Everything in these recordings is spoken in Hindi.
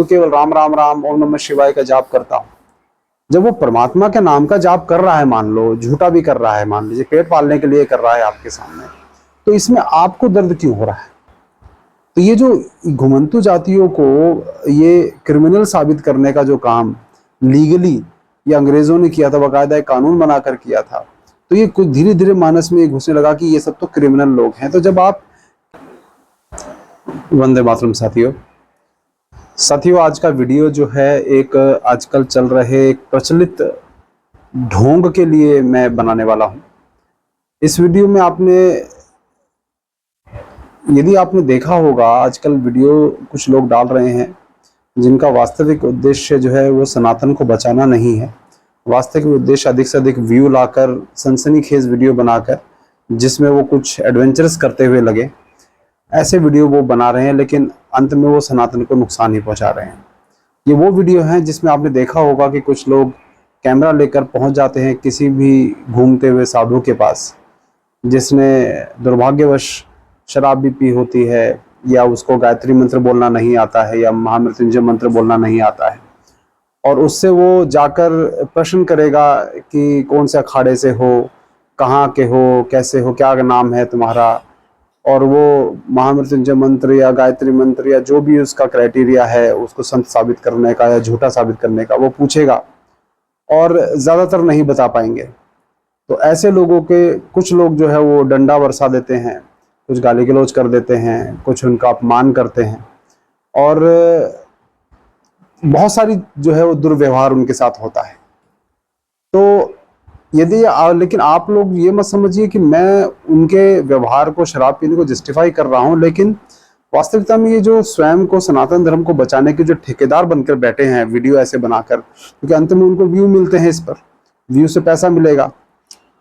केवल राम राम राम ओम नमः शिवाय का जाप करता हूँ। जब वो परमात्मा के नाम का जाप कर रहा है, मान लो झूठा भी कर रहा है, मान लीजिए पेट पालने के लिए कर रहा है आपके सामने, तो इसमें आपको दर्द क्यों हो रहा है? तो ये जो घुमंतु जातियों को ये क्रिमिनल साबित करने का जो काम लीगली ये अंग्रेजों ने किया था, बाकायदा एक कानून बनाकर किया था, तो ये कुछ धीरे धीरे मानस में घुसने लगा कि ये सब तो क्रिमिनल लोग हैं। तो जब आप वंदे मातरम साथियों, आज का वीडियो जो है एक आजकल चल रहे एक प्रचलित ढोंग के लिए मैं बनाने वाला हूं। इस वीडियो में यदि आपने देखा होगा, आजकल वीडियो कुछ लोग डाल रहे हैं जिनका वास्तविक उद्देश्य जो है वो सनातन को बचाना नहीं है। वास्तविक उद्देश्य अधिक से अधिक व्यू लाकर सनसनीखेज वीडियो बनाकर जिसमें वो कुछ एडवेंचरस करते हुए लगे, ऐसे वीडियो वो बना रहे हैं, लेकिन अंत में वो सनातन को नुकसान ही पहुंचा रहे हैं। ये वो वीडियो हैं जिसमें आपने देखा होगा कि कुछ लोग कैमरा लेकर पहुंच जाते हैं किसी भी घूमते हुए साधु के पास, जिसने दुर्भाग्यवश शराब भी पी होती है, या उसको गायत्री मंत्र बोलना नहीं आता है, या महामृत्युंजय मंत्र बोलना नहीं आता है, और उससे वो जाकर प्रश्न करेगा कि कौन से अखाड़े से हो, कहाँ के हो, कैसे हो, क्या नाम है तुम्हारा, और वो महामृत्युंजय मंत्र या गायत्री मंत्र या जो भी उसका क्राइटेरिया है उसको संत साबित करने का या झूठा साबित करने का वो पूछेगा, और ज़्यादातर नहीं बता पाएंगे। तो ऐसे लोगों के कुछ लोग जो है वो डंडा बरसा देते हैं, कुछ गाली गलौज कर देते हैं, कुछ उनका अपमान करते हैं, और बहुत सारी जो है वो दुर्व्यवहार उनके साथ होता है। तो लेकिन आप लोग ये मत समझिए कि मैं उनके व्यवहार को, शराब पीने को जस्टिफाई कर रहा हूं, लेकिन वास्तविकता में ये जो स्वयं को सनातन धर्म को बचाने के जो ठेकेदार बनकर बैठे हैं वीडियो ऐसे बनाकर, क्योंकि अंत में उनको व्यू मिलते हैं, इस पर व्यू से पैसा मिलेगा,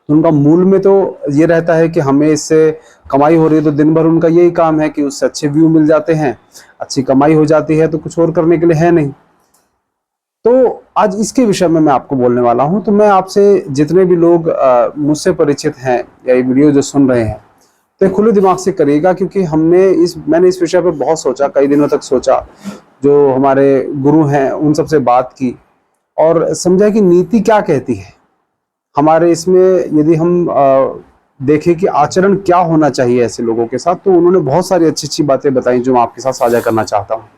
तो उनका मूल में तो ये रहता है कि हमें इससे कमाई हो रही है, तो दिन भर उनका यही काम है कि उससे अच्छे व्यू मिल जाते हैं, अच्छी कमाई हो जाती है, तो कुछ और करने के लिए है नहीं। तो आज इसके विषय में मैं आपको बोलने वाला हूं। तो मैं आपसे, जितने भी लोग मुझसे परिचित हैं या ये वीडियो जो सुन रहे हैं, तो खुले दिमाग से करिएगा, क्योंकि मैंने इस विषय पर बहुत सोचा, कई दिनों तक सोचा, जो हमारे गुरु हैं उन सबसे बात की और समझा कि नीति क्या कहती है हमारे इसमें। यदि हम देखें कि आचरण क्या होना चाहिए ऐसे लोगों के साथ, तो उन्होंने बहुत सारी अच्छी अच्छी बातें बताई जो मैं आपके साथ साझा करना चाहता हूँ।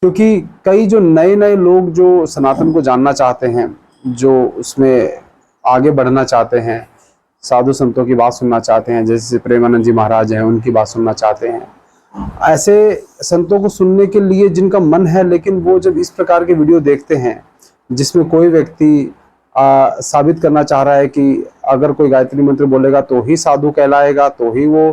क्योंकि कई जो नए लोग जो सनातन को जानना चाहते हैं, जो उसमें आगे बढ़ना चाहते हैं, साधु संतों की बात सुनना चाहते हैं, जैसे प्रेमानंद जी महाराज हैं, उनकी बात सुनना चाहते हैं, ऐसे संतों को सुनने के लिए जिनका मन है, लेकिन वो जब इस प्रकार के वीडियो देखते हैं जिसमें कोई व्यक्ति साबित करना चाह रहा है कि अगर कोई गायत्री मंत्र बोलेगा तो ही साधु कहलाएगा, तो ही वो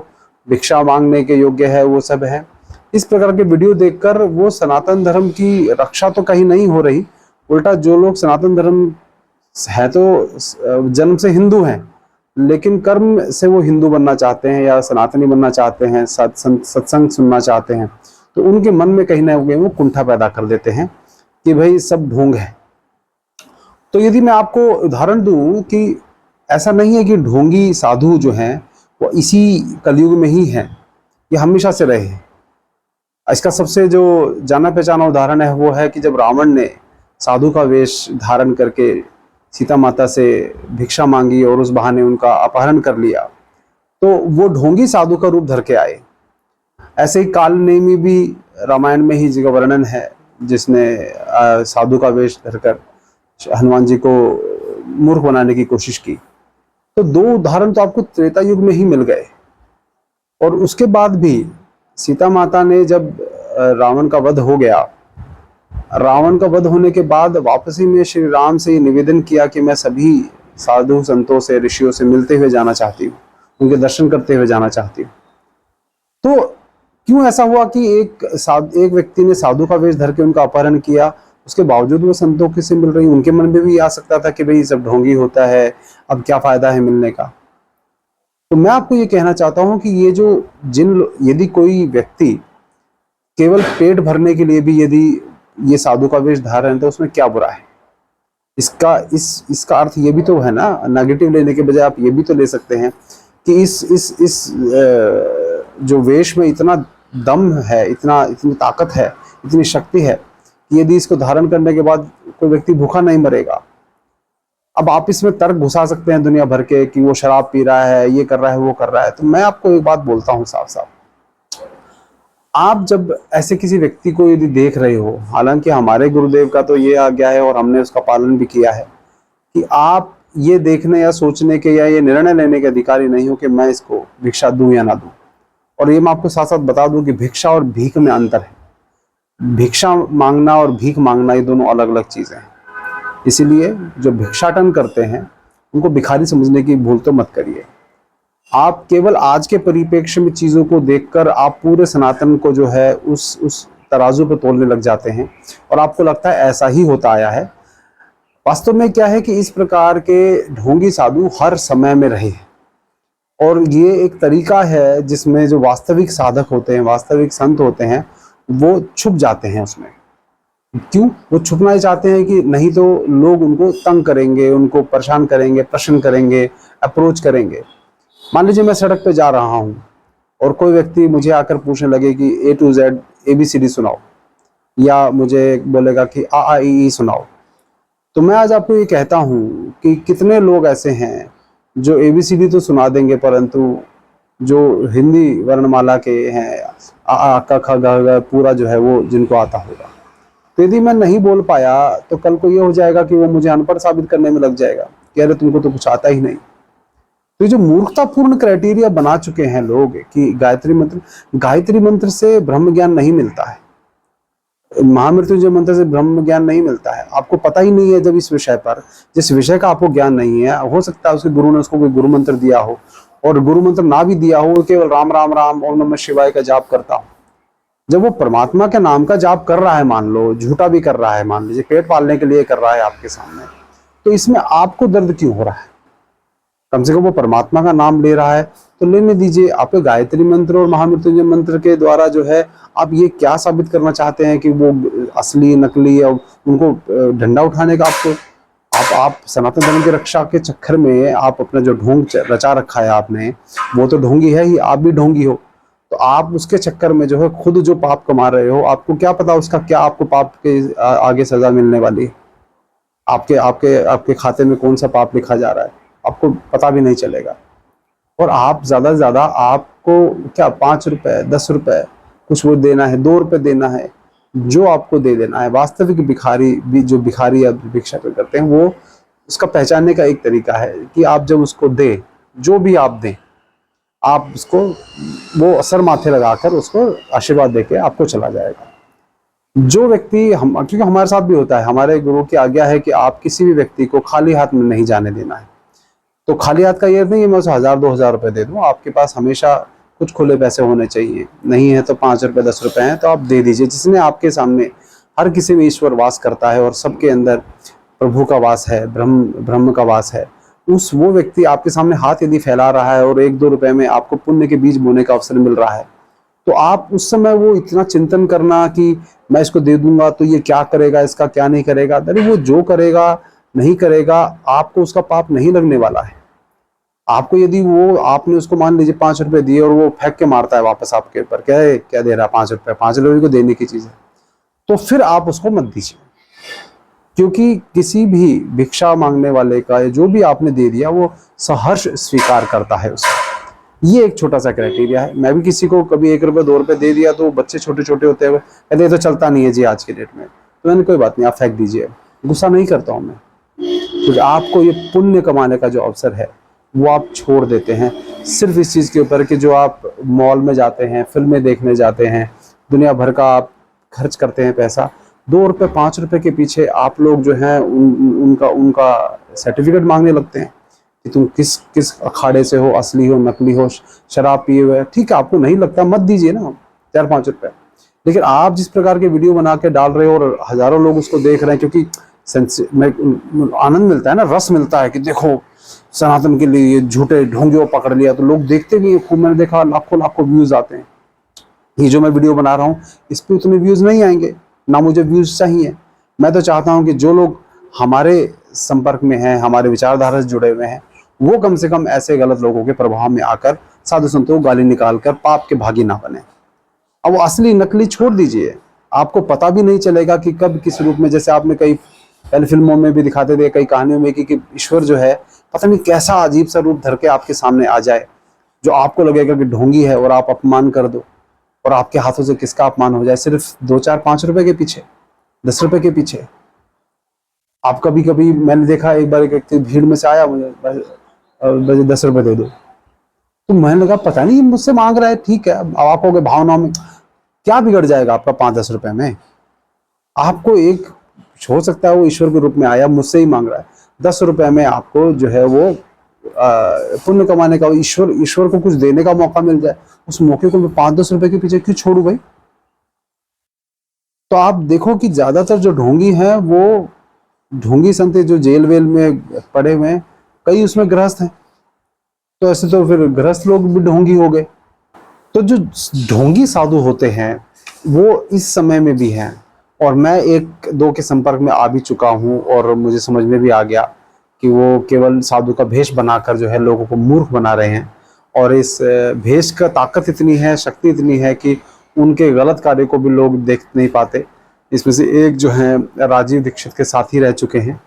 भिक्षा मांगने के योग्य है, वो सब है, इस प्रकार के वीडियो देखकर वो सनातन धर्म की रक्षा तो कहीं नहीं हो रही, उल्टा जो लोग सनातन धर्म है तो जन्म से हिंदू हैं, लेकिन कर्म से वो हिंदू बनना चाहते हैं या सनातनी बनना चाहते हैं, सत्संग सुनना चाहते हैं, तो उनके मन में कहीं ना कहीं वो कुंठा पैदा कर देते हैं कि भाई सब ढोंग है। तो यदि मैं आपको उदाहरण दूं कि ऐसा नहीं है कि ढोंगी साधु जो हैं वो इसी कलयुग में ही हैं, ये हमेशा से रहे हैं। इसका सबसे जो जाना पहचाना उदाहरण है वो है कि जब रावण ने साधु का वेश धारण करके सीता माता से भिक्षा मांगी और उस बहाने उनका अपहरण कर लिया, तो वो ढोंगी साधु का रूप धर के आए। ऐसे ही कालनेमी भी रामायण में ही जगह वर्णन है, जिसने साधु का वेश धरकर हनुमान जी को मूर्ख बनाने की कोशिश की। तो दो उदाहरण तो आपको त्रेता युग में ही मिल गए, और उसके बाद भी सीता माता ने जब रावण का वध हो गया, रावण का वध होने के बाद वापसी में श्री राम से निवेदन किया कि मैं सभी साधु संतों से, ऋषियों से मिलते हुए जाना चाहती हूँ, उनके दर्शन करते हुए जाना चाहती हूँ। तो क्यों ऐसा हुआ कि एक व्यक्ति ने साधु का वेश धर के उनका अपहरण किया, उसके बावजूद वो संतों के से मिल रही? उनके मन में भी आ सकता था कि भाई सब ढोंगी होता है, अब क्या फायदा है मिलने का। तो मैं आपको ये कहना चाहता हूं कि ये जो यदि कोई व्यक्ति केवल पेट भरने के लिए भी यदि ये साधु का वेश धारण है, तो उसमें क्या बुरा है? इसका अर्थ ये भी तो है ना, नेगेटिव लेने के बजाय आप ये भी तो ले सकते हैं कि इस जो वेश में इतना दम है, इतनी ताकत है, इतनी शक्ति है कि यदि इसको धारण करने के बाद कोई व्यक्ति भूखा नहीं मरेगा। अब आप इसमें तर्क घुसा सकते हैं दुनिया भर के कि वो शराब पी रहा है, ये कर रहा है, वो कर रहा है। तो मैं आपको एक बात बोलता हूँ साफ साफ, आप जब ऐसे किसी व्यक्ति को यदि देख रहे हो, हालांकि हमारे गुरुदेव का तो ये आज्ञा है और हमने उसका पालन भी किया है कि आप ये देखने या सोचने के या ये निर्णय लेने के अधिकारी नहीं हो कि मैं इसको भिक्षा दूं या ना दूं। और ये मैं आपको साथ साथ बता दूं कि भिक्षा और भीख में अंतर है। भिक्षा मांगना और भीख मांगना ये दोनों अलग अलग चीजें हैं। इसीलिए जो भिक्षाटन करते हैं उनको भिखारी समझने की भूल तो मत करिए। आप केवल आज के परिप्रेक्ष्य में चीजों को देखकर आप पूरे सनातन को जो है उस तराजू पर तोलने लग जाते हैं और आपको लगता है ऐसा ही होता आया है। वास्तव में क्या है कि इस प्रकार के ढोंगी साधु हर समय में रहे हैं और ये एक तरीका है जिसमें जो वास्तविक साधक होते हैं, वास्तविक संत होते हैं, वो छुप जाते हैं उसमें। क्यों? वो छुपना ही चाहते हैं कि नहीं तो लोग उनको तंग करेंगे, उनको परेशान करेंगे, प्रश्न करेंगे, अप्रोच करेंगे। मान लीजिए मैं सड़क पे जा रहा हूँ और कोई व्यक्ति मुझे आकर पूछने लगे कि A to Z ABCD सुनाओ, या मुझे बोलेगा कि AAEE सुनाओ। तो मैं आज आपको ये कहता हूँ कि कितने लोग ऐसे हैं जो ABCD तो सुना देंगे, परंतु जो हिंदी वर्णमाला के हैं आ क ख ग घ पूरा जो है वो जिनको आता होगा। तो यदि मैं नहीं बोल पाया तो कल को ये हो जाएगा कि वो मुझे अनपढ़ साबित करने में लग जाएगा कि अरे तुमको तो कुछ आता ही नहीं। तो जो मूर्खतापूर्ण क्राइटेरिया बना चुके हैं लोग कि गायत्री मंत्र से ब्रह्म ज्ञान नहीं मिलता है, महामृत्युंजय मंत्र से ब्रह्म ज्ञान नहीं मिलता है। आपको पता ही नहीं है जब इस विषय पर, जिस विषय का आपको ज्ञान नहीं है, हो सकता है उसके गुरु ने उसको कोई गुरु मंत्र दिया हो और गुरु मंत्र ना भी दिया हो, केवल राम राम राम ओम नमः शिवाय का जाप करता हो। जब वो परमात्मा के नाम का जाप कर रहा है, मान लो झूठा भी कर रहा है, मान लीजिए पेट पालने के लिए कर रहा है आपके सामने, तो इसमें आपको दर्द क्यों हो रहा है? कम से कम वो परमात्मा का नाम ले रहा है तो लेने दीजिए। आपके गायत्री मंत्र और महामृत्युंजय मंत्र के द्वारा जो है आप ये क्या साबित करना चाहते हैं कि वो असली नकली, और उनको डंडा उठाने का आपको, आप सनातन धर्म की रक्षा के चक्कर में आप अपना जो ढोंग रचा रखा है आपने, वो तो ढोंगी है ही, आप भी ढोंगी हो। तो आप उसके चक्कर में जो है खुद जो पाप कमा रहे हो, आपको क्या पता उसका क्या आपको पाप के आगे सजा मिलने वाली है। आपके आपके आपके खाते में कौन सा पाप लिखा जा रहा है आपको पता भी नहीं चलेगा। और आप ज्यादा से ज्यादा आपको क्या 5 रुपए 10 रुपए कुछ वो देना है, 2 रुपए देना है, जो आपको दे देना है। वास्तविक भिखारी भी, जो भिखारी या भिक्षा करते हैं, वो उसका पहचानने का एक तरीका है कि आप जब उसको दे, जो भी आप दें, आप उसको वो असर माथे लगाकर उसको आशीर्वाद देके आपको चला जाएगा। जो व्यक्ति क्योंकि हमारे साथ भी होता है, हमारे गुरु की आज्ञा है कि आप किसी भी व्यक्ति को खाली हाथ में नहीं जाने देना है। तो खाली हाथ का ये नहीं है मैं उसे 1000-2000 रुपए दे दूं, आपके पास हमेशा कुछ खुले पैसे होने चाहिए। नहीं है तो 5 रुपए 10 रुपए हैं तो आप दे दीजिए। जिसने आपके सामने, हर किसी में ईश्वर वास करता है और सबके अंदर प्रभु का वास है, ब्रह्म का वास है। वो व्यक्ति आपके सामने हाथ यदि फैला रहा है और 1-2 रुपए में आपको पुण्य के बीज बोने का अवसर मिल रहा है, तो आप उस समय वो इतना चिंतन करना कि मैं इसको दे दूंगा तो ये क्या करेगा, इसका क्या नहीं करेगा, अरे वो जो करेगा नहीं करेगा, आपको उसका पाप नहीं लगने वाला है। आपको यदि वो, आपने उसको मान लीजिए 5 रुपए दिए और वो फेंक के मारता है वापस आपके ऊपर, क्या दे रहा है 5 रुपए, 5 रुपए को देने की चीज है, तो फिर आप उसको मत दीजिए। क्योंकि किसी भी भिक्षा मांगने वाले का जो भी आपने दे दिया वो सहर्ष स्वीकार करता है उसका। ये एक छोटा सा क्राइटेरिया है। मैं भी किसी को कभी 1 रुपए 2 रुपए दे दिया तो बच्चे छोटे छोटे होते हुए कहते तो चलता नहीं है जी आज के डेट में, तो मैंने कोई बात नहीं, आप फेंक दीजिए। गुस्सा नहीं करता हूँ मैं, क्योंकि आपको ये पुण्य कमाने का जो अवसर है वो आप छोड़ देते हैं सिर्फ इस चीज़ के ऊपर कि जो आप मॉल में जाते हैं, फिल्में देखने जाते हैं, दुनिया भर का आप खर्च करते हैं पैसा, 2 रुपए 5 रुपए के पीछे आप लोग जो हैं उनका सर्टिफिकेट मांगने लगते हैं कि तुम किस अखाड़े से हो, असली हो, नकली हो, शराब पिए हुए। ठीक है, आपको नहीं लगता मत दीजिए ना 4-5 रुपए। लेकिन आप जिस प्रकार के वीडियो बना के डाल रहे हो और हजारों लोग उसको देख रहे हैं, क्योंकि आनंद मिलता है ना, रस मिलता है कि देखो सनातन के लिए ये झूठे ढोंगियों पकड़ लिया, तो लोग देखते भी। खूब मैंने देखा लाखों व्यूज आते हैं। ये जो मैं वीडियो बना रहा हूँ इस पर उतने व्यूज नहीं आएंगे, ना मुझे व्यूज चाहिए। मैं तो चाहता हूँ कि जो लोग हमारे संपर्क में हैं, हमारे विचारधारा से जुड़े हुए हैं, वो कम से कम ऐसे गलत लोगों के प्रभाव में आकर साधु संतों को गाली निकाल कर पाप के भागी ना बने। अब वो असली नकली छोड़ दीजिए। आपको पता भी नहीं चलेगा कि कब किस रूप में, जैसे आपने कई पहले फिल्मों में भी दिखाते थे, कई कहानियों में कि ईश्वर जो है पता नहीं कैसा अजीब सा रूप धर के आपके सामने आ जाए, जो आपको लगेगा कि ढोंगी है और आप अपमान कर दो, और आपके हाथों से किसका अपमान हो जाए सिर्फ 2 4 5 रुपए के पीछे, 10 रुपए के पीछे। आप कभी कभी, मैंने देखा एक बार एक व्यक्ति भीड़ में से आया, मुझे 10 रुपए दे दो, तो मैंने लगा पता नहीं मुझसे मांग रहा है, ठीक है। अब आप कहोगे भावनाओं में क्या बिगड़ जाएगा आपका 5 10 रुपए में? आपको एक हो सकता है वो ईश्वर के रूप में आया, मुझसे ही मांग रहा है, 10 रुपए में आपको जो है वो पुण्य कमाने का, ईश्वर को कुछ देने का मौका मिल जाए, उस मौके को मैं 5 10 रुपए के पीछे क्यों छोड़ू भाई? तो आप देखो कि ज्यादातर जो ढोंगी हैं वो ढोंगी संत जो जेल वेल में पड़े हुए हैं, कई उसमें गृहस्थ हैं, तो ऐसे तो फिर गृहस्थ लोग भी ढोंगी हो गए। तो जो ढोंगी साधु होते हैं वो इस समय में भी हैं, और मैं एक दो के संपर्क में आ भी चुका हूँ, और मुझे समझ में भी आ गया कि वो केवल साधु का भेष बनाकर जो है लोगों को मूर्ख बना रहे हैं, और इस भेष का ताकत इतनी है, शक्ति इतनी है कि उनके गलत कार्य को भी लोग देख नहीं पाते। इसमें से एक जो है राजीव दीक्षित के साथी रह चुके हैं,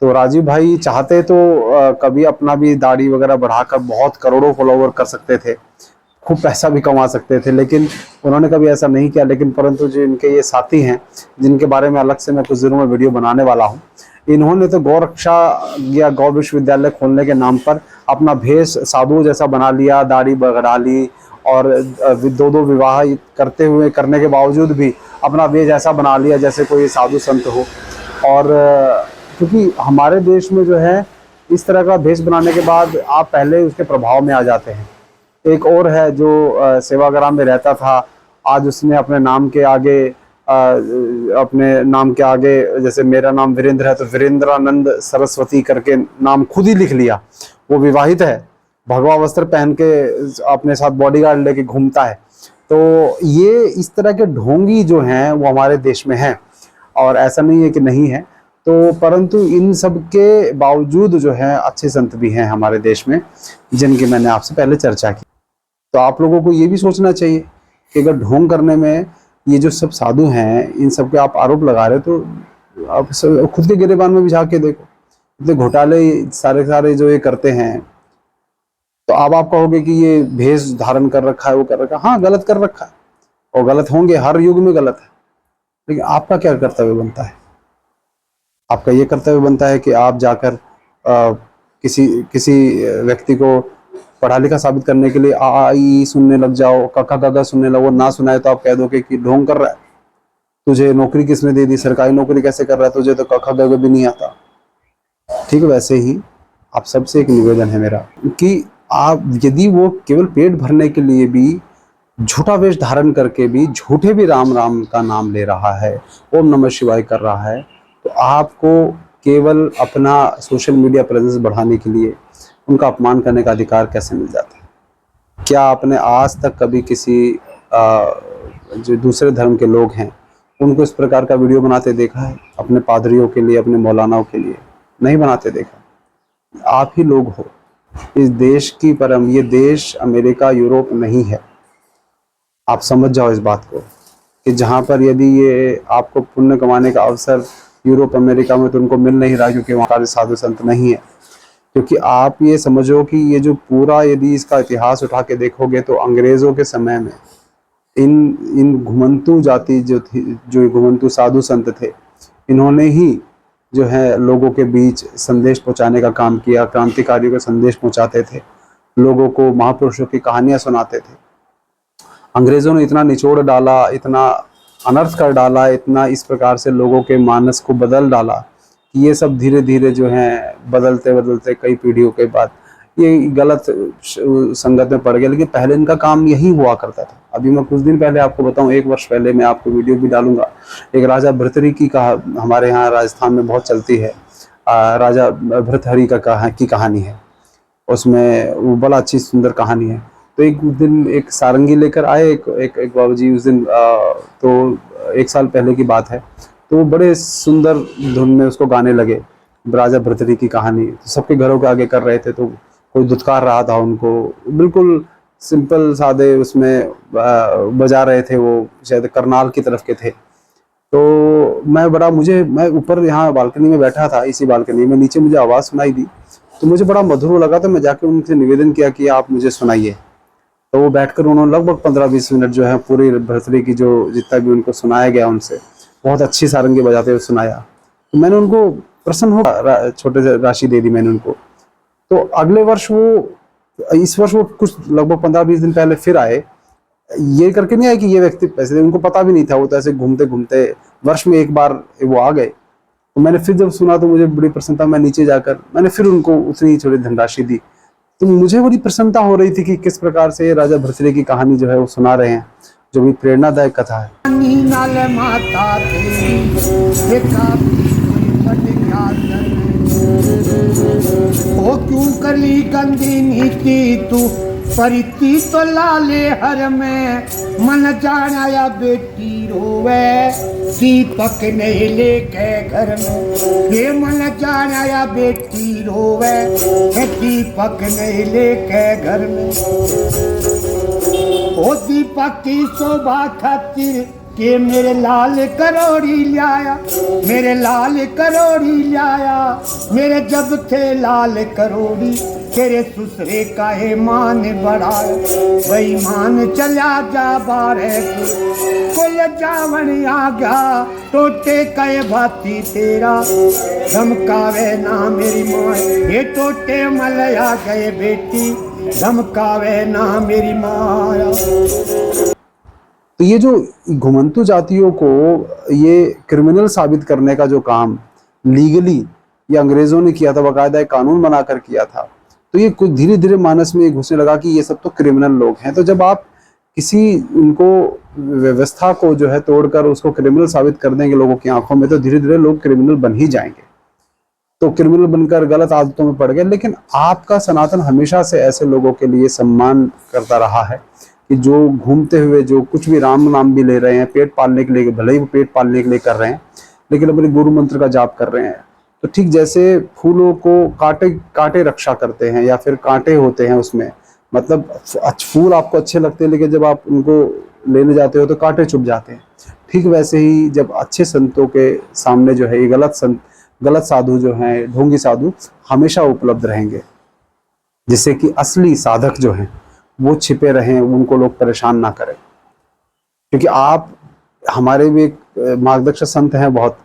तो राजीव भाई चाहते तो कभी अपना भी दाढ़ी वगैरह बढ़ाकर बहुत करोड़ों फॉलोवर कर सकते थे, खूब पैसा भी कमा सकते थे, लेकिन उन्होंने कभी ऐसा नहीं किया। लेकिन परंतु जो इनके ये साथी हैं, जिनके बारे में अलग से मैं कुछ दिनों में वीडियो बनाने वाला हूँ, इन्होंने तो गौ रक्षा या गौ विश्वविद्यालय खोलने के नाम पर अपना भेष साधु जैसा बना लिया, दाढ़ी बढ़ा ली, और 2 2 विवाह करने के बावजूद भी अपना भेष ऐसा बना लिया जैसे कोई साधु संत हो। और क्योंकि हमारे देश में जो है इस तरह का भेष बनाने के बाद आप पहले उसके प्रभाव में आ जाते हैं। एक और है जो सेवाग्राम में रहता था, आज उसने अपने नाम के आगे जैसे मेरा नाम वीरेंद्र है तो वीरेंद्रानंद सरस्वती करके नाम खुद ही लिख लिया। वो विवाहित है, भगवा वस्त्र पहन के अपने साथ बॉडीगार्ड लेके घूमता है। तो ये इस तरह के ढोंगी जो हैं वो हमारे देश में हैं, और ऐसा नहीं है कि नहीं है। तो परंतु इन सब के बावजूद जो है अच्छे संत भी हैं हमारे देश में, जिनकी मैंने आपसे पहले चर्चा की। तो आप लोगों को ये भी सोचना चाहिए कि अगर ढोंग करने में ये जो सब साधु हैं, इन सब के आप आरोप लगा रहे, तो आप खुद के गिरेबान में भी झांक के देखो, इतने घोटाले सारे जो ये करते हैं। तो अब आप कहोगे कि ये भेष धारण कर रखा है, वो कर रखा है, हाँ गलत कर रखा है, और गलत होंगे, हर युग में गलत है। लेकिन आपका क्या कर्तव्य बनता है? आपका ये कर्तव्य बनता है कि आप जाकर किसी व्यक्ति को पढ़ा लिखा साबित करने के लिए आ ई सुनने लग जाओ, कका गगा सुनने लगो, ना सुनाए तो आप कह दो कि ढोंग कर रहा है, तुझे नौकरी किसने दे दी, सरकारी नौकरी कैसे कर रहा है, तुझे तो कका गगा भी नहीं आता। ठीक है, वैसे ही आप सबसे एक निवेदन है मेरा कि आप यदि वो केवल पेट भरने के लिए भी झूठा वेश धारण करके भी झूठे भी राम राम का नाम ले रहा है, ओम नमः शिवाय कर रहा है, तो आपको केवल अपना सोशल मीडिया प्रेजेंस बढ़ाने के लिए उनका अपमान करने का अधिकार कैसे मिल जाता है? क्या आपने आज तक कभी किसी जो दूसरे धर्म के लोग हैं उनको इस प्रकार का वीडियो बनाते देखा है? अपने पादरियों के लिए, अपने मौलानाओं के लिए नहीं बनाते देखा। आप ही लोग हो इस देश की परम, ये देश अमेरिका यूरोप नहीं है। आप समझ जाओ इस बात को कि जहाँ पर यदि ये आपको पुण्य कमाने का अवसर यूरोप अमेरिका में तो उनको मिल नहीं रहा, क्योंकि वहाँ साधु संत नहीं है। क्योंकि आप ये समझो कि ये जो पूरा यदि इसका इतिहास उठा के देखोगे तो अंग्रेजों के समय में इन घुमंतु जाति जो थी, जो घुमंतु साधु संत थे, इन्होंने ही जो है लोगों के बीच संदेश पहुंचाने का काम किया। क्रांतिकारियों को संदेश पहुंचाते थे, लोगों को महापुरुषों की कहानियां सुनाते थे। अंग्रेजों ने इतना निचोड़ डाला, इतना अनर्थ कर डाला, इतना इस प्रकार से लोगों के मानस को बदल डाला कि ये सब धीरे धीरे जो है बदलते बदलते कई पीढ़ियों के बाद ये गलत संगत में पड़ गया। लेकिन पहले इनका काम यही हुआ करता था। अभी मैं कुछ दिन पहले आपको बताऊं, 1 वर्ष पहले मैं आपको वीडियो भी डालूंगा, एक राजा भर्तृहरि की हमारे यहाँ राजस्थान में बहुत चलती है, राजा भर्तृहरि की कहानी है। उसमें वो बड़ा अच्छी सुंदर कहानी है। तो एक दिन एक सारंगी लेकर आए एक बाबू जी उस दिन, तो 1 साल पहले की बात है। तो वो बड़े सुंदर धुन में उसको गाने लगे, राजा भर्तृहरि की कहानी। तो सबके घरों के आगे कर रहे थे, तो कोई दुत्कार रहा था उनको, बिल्कुल सिंपल सादे उसमें बजा रहे थे। वो शायद करनाल की तरफ के थे। तो मैं ऊपर यहाँ बालकनी में बैठा था, इसी बालकनी में नीचे मुझे आवाज़ सुनाई दी, तो मुझे बड़ा मधुर लगा। तो मैं जाके उनसे निवेदन किया कि आप मुझे सुनाइए। तो वो बैठकर उन्होंने लगभग 15-20 मिनट जो है पूरी भर्तरी की जो जितना भी उनको सुनाया गया उनसे बहुत अच्छी सारंगी बजाते हुए सुनाया। तो मैंने उनको प्रसन्न हो छोटे से राशि दे दी मैंने उनको। तो अगले वर्ष इस वर्ष वो कुछ लगभग 15-20 दिन पहले फिर आए। ये करके नहीं आए कि ये व्यक्ति पैसे दे, उनको पता भी नहीं था। वो तो ऐसे घूमते घूमते वर्ष में एक बार वो आ गए। तो मैंने फिर जब सुना तो मुझे बड़ी प्रसन्नता, मैं नीचे जाकर मैंने फिर उनको उतनी ही थोड़ी धनराशि दी। तो मुझे बड़ी प्रसन्नता हो रही थी कि किस प्रकार से राजा भृतृहरि की कहानी जो है वो सुना रहे हैं, जो भी प्रेरणादायक कथा है। ओ क्यों कली गंदी नीति तू परिती तो लाले हर में मन जानाया बेटी रोवे दीपक नहीं लेके घर में। ये मन जानाया बेटी रोवे दीपक नहीं लेके घर में। ओ दीपक की शोभा खातिर के मेरे लाल करोड़ी लाया, मेरे लाल करोड़ी लाया, मेरे जब थे लाल करोड़ी तेरे सुसरे का है मान बढ़ाया। वही मान चला जा बारे कुल जावन आ गया टोटे कहे भाती तेरा धमकावे ना मेरी माँ। ये टोटे मलया गए बेटी धमकावे ना मेरी माया। तो ये जो घुमंतु जातियों को ये क्रिमिनल साबित करने का जो काम लीगली ये अंग्रेजों ने किया था, बाकायदा एक कानून बनाकर किया था, तो ये कुछ धीरे धीरे मानस में घुसने लगा कि ये सब तो क्रिमिनल लोग हैं। तो जब आप किसी उनको व्यवस्था को जो है तोड़कर उसको क्रिमिनल साबित कर देंगे लोगों की आंखों में, तो धीरे धीरे लोग क्रिमिनल बन ही जाएंगे। तो क्रिमिनल बनकर गलत आदतों में पड़ गए। लेकिन आपका सनातन हमेशा से ऐसे लोगों के लिए सम्मान करता रहा है कि जो घूमते हुए जो कुछ भी राम नाम भी ले रहे हैं पेट पालने के लिए, भले ही वो पेट पालने के लिए कर रहे हैं, लेकिन अपने गुरु मंत्र का जाप कर रहे हैं। तो ठीक जैसे फूलों को कांटे कांटे रक्षा करते हैं या फिर कांटे होते हैं उसमें, मतलब फूल आपको अच्छे लगते हैं लेकिन जब आप उनको लेने जाते हो तो कांटे चुभ जाते हैं। ठीक वैसे ही जब अच्छे संतों के सामने जो है ये गलत साधु जो हैं, ढोंगी साधु हमेशा उपलब्ध रहेंगे, जिससे कि असली साधक जो हैं वो छिपे रहें, उनको लोग परेशान ना करें। क्योंकि आप हमारे भी एक मार्गदर्शक संत हैं बहुत,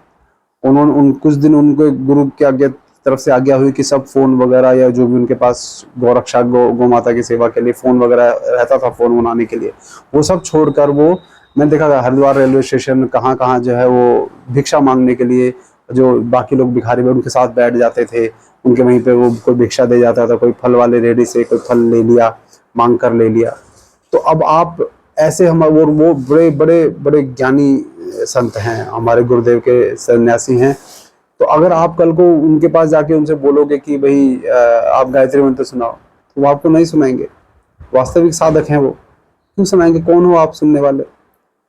उन्होंने कुछ दिन उनको गुरु की आज्ञा तरफ से आज्ञा हुई कि सब फोन वगैरह या जो भी उनके पास गौ रक्षा गौ माता की सेवा के लिए फोन वगैरह रहता था फोन बनाने के लिए, वो सब छोड़कर वो मैंने देखा हरिद्वार रेलवे स्टेशन कहाँ कहाँ जो है वो भिक्षा मांगने के लिए जो बाकी लोग भिखारी उनके साथ बैठ जाते थे, उनके वहीं पे वो कोई भिक्षा दे जाता था, कोई फल वाले रेडी से कोई फल ले लिया, मांग कर ले लिया। तो अब आप ऐसे हम वो बड़े बड़े बड़े ज्ञानी संत हैं, हमारे गुरुदेव के सन्यासी हैं। तो अगर आप कल को उनके पास जाके उनसे बोलोगे कि भाई आप गायत्री मंत्र सुनाओ, तो वो आपको नहीं सुनाएंगे। वास्तविक साधक हैं वो, क्यों सुनाएंगे? कौन हो आप सुनने वाले?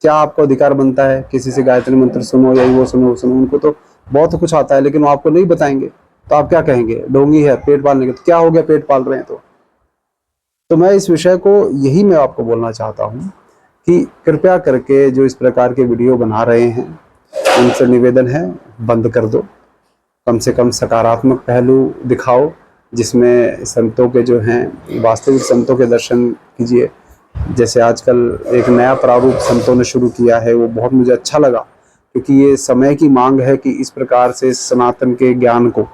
क्या आपको अधिकार बनता है किसी से गायत्री मंत्र सुनो या वो सुनो वो सुनो? उनको तो बहुत कुछ आता है लेकिन वो आपको नहीं बताएंगे। तो आप क्या कहेंगे? ढोंगी है पेट पालने के, तो क्या हो गया पेट पाल रहे हैं तो मैं इस विषय को यही मैं आपको बोलना चाहता हूँ कि कृपया करके जो इस प्रकार के वीडियो बना रहे हैं उनसे निवेदन है बंद कर दो। कम से कम सकारात्मक पहलू दिखाओ जिसमें संतों के जो हैं वास्तविक संतों के दर्शन कीजिए। जैसे आजकल एक नया प्रारूप संतों ने शुरू किया है, वो बहुत मुझे अच्छा लगा, क्योंकि ये समय की मांग है कि इस प्रकार से सनातन के ज्ञान को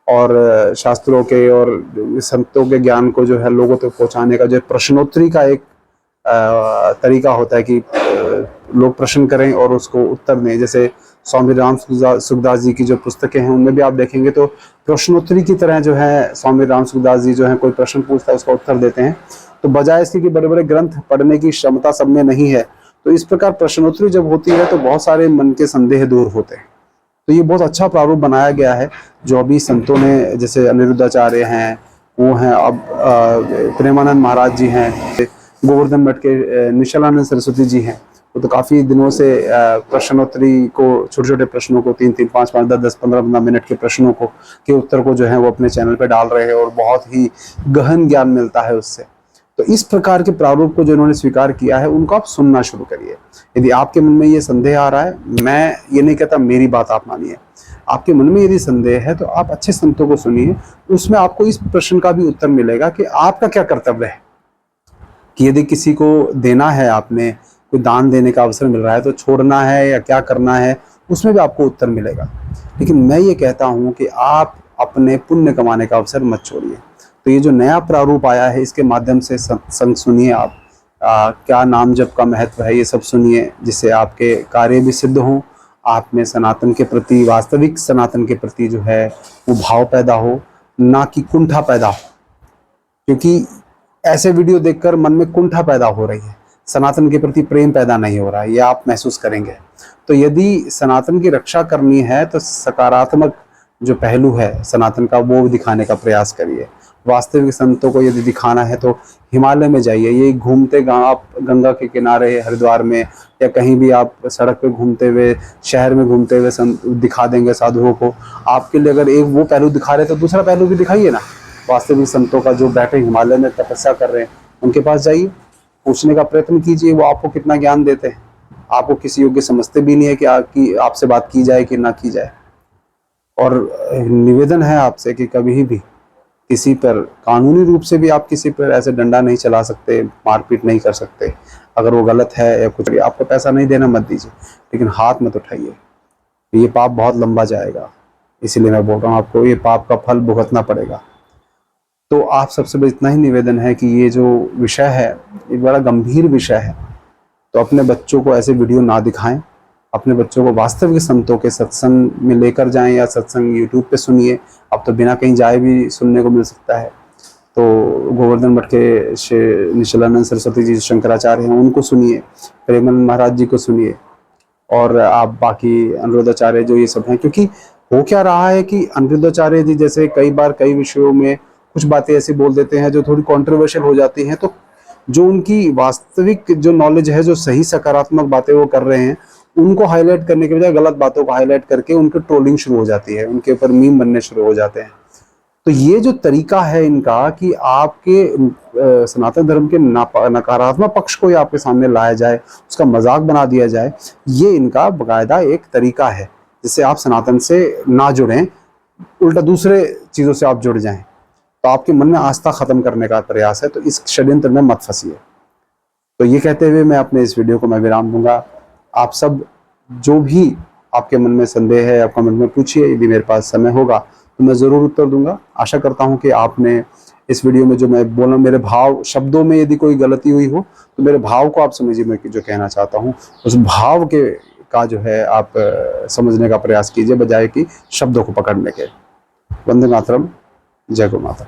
और शास्त्रों के और संतों के ज्ञान को जो है लोगों तक पहुंचाने का जो प्रश्नोत्तरी का एक तरीका होता है कि लोग प्रश्न करें और उसको उत्तर दें। जैसे स्वामी राम सुखदास जी की जो पुस्तकें हैं उनमें भी आप देखेंगे तो प्रश्नोत्तरी की तरह जो है स्वामी राम सुखदास जी जो है कोई प्रश्न पूछता है उसका उत्तर देते हैं। तो बजाय इसके कि बड़े बड़े ग्रंथ पढ़ने की क्षमता सब में नहीं है, तो इस प्रकार प्रश्नोत्तरी जब होती है तो बहुत सारे मन के संदेह दूर होते हैं। तो ये बहुत अच्छा प्रारूप बनाया गया है जो अभी संतों ने, जैसे अनिरुद्धाचार्य हैं, वो हैं, अब प्रेमानंद महाराज जी हैं, गोवर्धन मठ के निश्चलानंद सरस्वती जी हैं, वो तो काफ़ी दिनों से प्रश्नोत्तरी को, छोटे छोटे प्रश्नों को 3-3, 5-5, 10-10, 15-15 मिनट के प्रश्नों को के उत्तर को जो है वो अपने चैनल पे डाल रहे हैं और बहुत ही गहन ज्ञान मिलता है उससे। तो इस प्रकार के प्रारूप को जो इन्होंने स्वीकार किया है उनको आप सुनना शुरू करिए। यदि आपके मन में ये संदेह आ रहा है, मैं ये नहीं कहता मेरी बात आप मानिए, आपके मन में यदि संदेह है तो आप अच्छे संतों को सुनिए। उसमें आपको इस प्रश्न का भी उत्तर मिलेगा कि आपका क्या कर्तव्य है, कि यदि किसी को देना है, आपने कोई दान देने का अवसर मिल रहा है तो छोड़ना है या क्या करना है, उसमें भी आपको उत्तर मिलेगा। लेकिन मैं ये कहता हूँ कि आप अपने पुण्य कमाने का अवसर मत छोड़िए। तो ये जो नया प्रारूप आया है इसके माध्यम से सत्संग सुनिए आप, क्या नाम जप का महत्व है ये सब सुनिए, जिससे आपके कार्य भी सिद्ध हों, आप में सनातन के प्रति, वास्तविक सनातन के प्रति जो है वो भाव पैदा हो, ना कि कुंठा पैदा हो। क्योंकि ऐसे वीडियो देखकर मन में कुंठा पैदा हो रही है, सनातन के प्रति प्रेम पैदा नहीं हो रहा है, ये आप महसूस करेंगे। तो यदि सनातन की रक्षा करनी है तो सकारात्मक जो पहलू है सनातन का वो दिखाने का प्रयास करिए। वास्तविक संतों को यदि दिखाना है तो हिमालय में जाइए, ये घूमते आप गंगा के किनारे हरिद्वार में या कहीं भी आप सड़क पे घूमते हुए, शहर में घूमते हुए दिखा देंगे साधुओं को। आपके लिए अगर एक वो पहलू दिखा रहे तो दूसरा पहलू भी दिखाइए ना। वास्तविक संतों का जो बैठे हिमालय में तपस्या कर रहे हैं उनके पास जाइए, पूछने का प्रयत्न कीजिए वो आपको कितना ज्ञान देते हैं। आपको किसी योग्य समझते भी नहीं है कि आपसे बात की जाए कि ना की जाए। और निवेदन है आपसे कि कभी भी किसी पर कानूनी रूप से भी आप किसी पर ऐसे डंडा नहीं चला सकते, मारपीट नहीं कर सकते। अगर वो गलत है या कुछ, आपको पैसा नहीं देना मत दीजिए, लेकिन हाथ मत उठाइए, ये पाप बहुत लंबा जाएगा। इसीलिए मैं बोल रहा हूँ आपको, ये पाप का फल भुगतना पड़ेगा। तो आप सबसे बस इतना ही निवेदन है कि ये जो विषय है ये बड़ा गंभीर विषय है, तो अपने बच्चों को ऐसे वीडियो ना दिखाएं। अपने बच्चों को वास्तविक संतों के सत्संग में लेकर जाएं या सत्संग यूट्यूब पे सुनिए। अब तो बिना कहीं जाए भी सुनने को मिल सकता है। तो गोवर्धन मठ के श्री निश्चलानंद सरस्वती जी शंकराचार्य हैं उनको सुनिए, प्रेमानंद महाराज जी को सुनिए, और आप बाकी अनिरुद्धाचार्य जो ये सब हैं। क्योंकि हो क्या रहा है कि अनिरुद्धाचार्य जी जैसे कई बार कई विषयों में कुछ बातें ऐसी बोल देते हैं जो थोड़ी कंट्रोवर्शियल हो जाती हैं, तो जो उनकी वास्तविक जो नॉलेज है, जो सही सकारात्मक बातें वो कर रहे हैं, उनको हाईलाइट करने के बजाय गलत बातों को हाईलाइट करके उनकी ट्रोलिंग शुरू हो जाती है, उनके ऊपर मीम बनने शुरू हो जाते हैं। तो ये जो तरीका है इनका कि आपके सनातन धर्म के नकारात्मक पक्ष को ही आपके सामने लाया जाए, उसका मजाक बना दिया जाए, ये इनका बाकायदा एक तरीका है जिससे आप सनातन से ना जुड़ें, उल्टा दूसरे चीज़ों से आप जुड़ जाएं। तो आपके मन में आस्था खत्म करने का प्रयास है, तो इस षड्यंत्र में मत फंसिए। तो ये कहते हुए मैं अपने इस वीडियो को मैं विराम दूंगा। आप सब जो भी आपके मन में संदेह है आप कमेंट में पूछिए, यदि मेरे पास समय होगा तो मैं ज़रूर उत्तर दूंगा। आशा करता हूं कि आपने इस वीडियो में जो मैं बोला, मेरे भाव शब्दों में यदि कोई गलती हुई हो तो मेरे भाव को आप समझिए। मैं जो कहना चाहता हूं उस भाव के का जो है आप समझने का प्रयास कीजिए, बजाय कि शब्दों को पकड़ने के। वंदे मातरम, जय गौ माता।